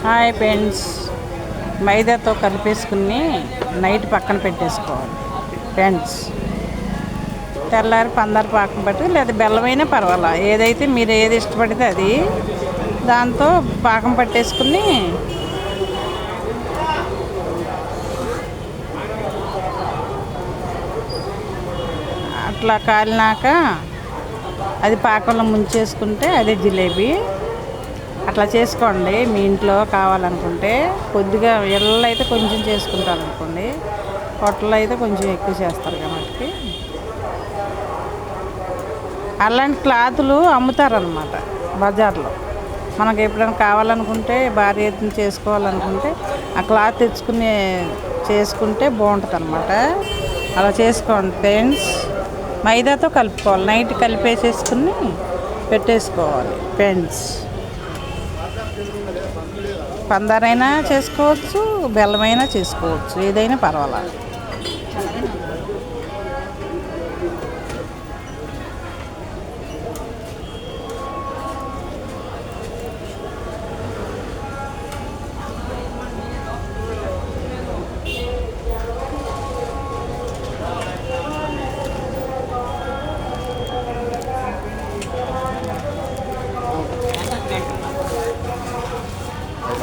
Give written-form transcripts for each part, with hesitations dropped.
Hi friends, మైదాతో కలిపేసుకుని night పక్కన పెట్టేసుకోవాలి ఫ్రెండ్స్. తెల్లారి పందారు పాకం పట్టి లేదా బెల్లమైనా పర్వాలా, ఏదైతే మీరు ఏది ఇష్టపడితే అది దాంతో పాకం పట్టేసుకుని అట్లా కాలినాక అది పాకంలో ముంచేసుకుంటే అదే జిలేబీ. అట్లా చేసుకోండి మీ ఇంట్లో కావాలనుకుంటే. కొద్దిగా ఎల్లు అయితే కొంచెం చేసుకుంటారు అనుకోండి, పొట్టలు అయితే కొంచెం ఎక్కువ చేస్తారు కాబట్టి. అలాంటి క్లాతులు అమ్ముతారనమాట బజార్లో. మనకు ఎప్పుడైనా కావాలనుకుంటే భారీ ఎత్తున చేసుకోవాలనుకుంటే ఆ క్లాత్ తెచ్చుకుని చేసుకుంటే బాగుంటుంది అనమాట. అలా చేసుకోండి ఫ్రెండ్స్. మైదాతో కలుపుకోవాలి, నైట్ కలిపేసేసుకుని పెట్టేసుకోవాలి ఫ్రెండ్స్. పందారైనా చేసుకోవచ్చు, బెల్లమైనా చేసుకోవచ్చు, ఏదైనా పర్వాలేదు.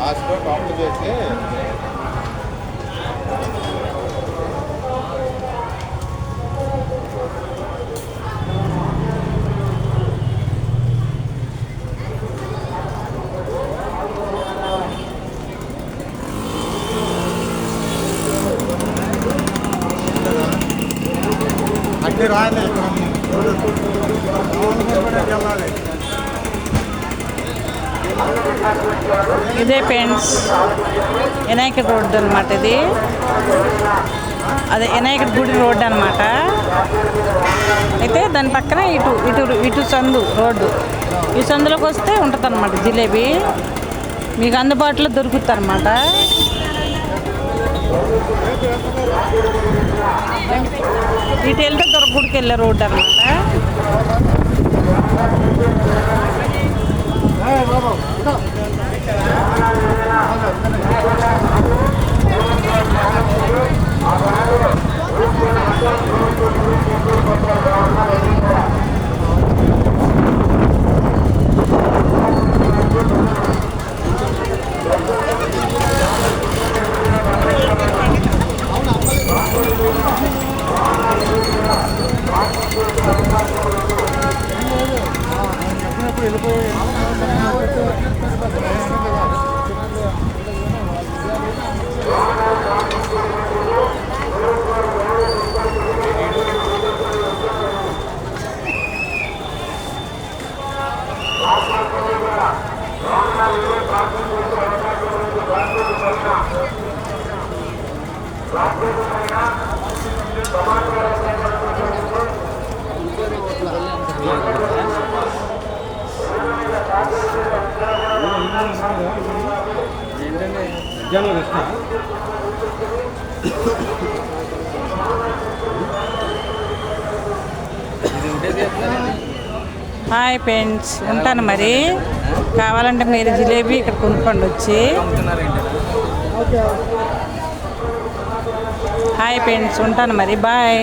లాస్ట్లో కాంప్ట్ చేసి అట్టి రాయలే వెళ్ళాలి. ఇదే ఫ్రెండ్స్ వినాయకుడి రోడ్డు అనమాట. ఇది అదే వినాయకుడి గుడి రోడ్డు అనమాట. అయితే దాని పక్కన ఇటు ఇటు ఇటు సందు రోడ్డు, ఈ సందులోకి వస్తే ఉంటుంది అనమాట జిలేబీ. మీకు అందుబాటులో దొరుకుతుంది అనమాట. ఇటు వెళ్తే దొరకగుడికి వెళ్ళే రోడ్డు అనమాట. హాయ్ ఫ్రెండ్స్, ఉంటాను మరి. కావాలంటే మీరు జిలేబీ ఇక్కడ కొనుక్కోండి వచ్చి. హాయ్ ఫ్రెండ్స్, ఉంటాను మరి. బాయ్.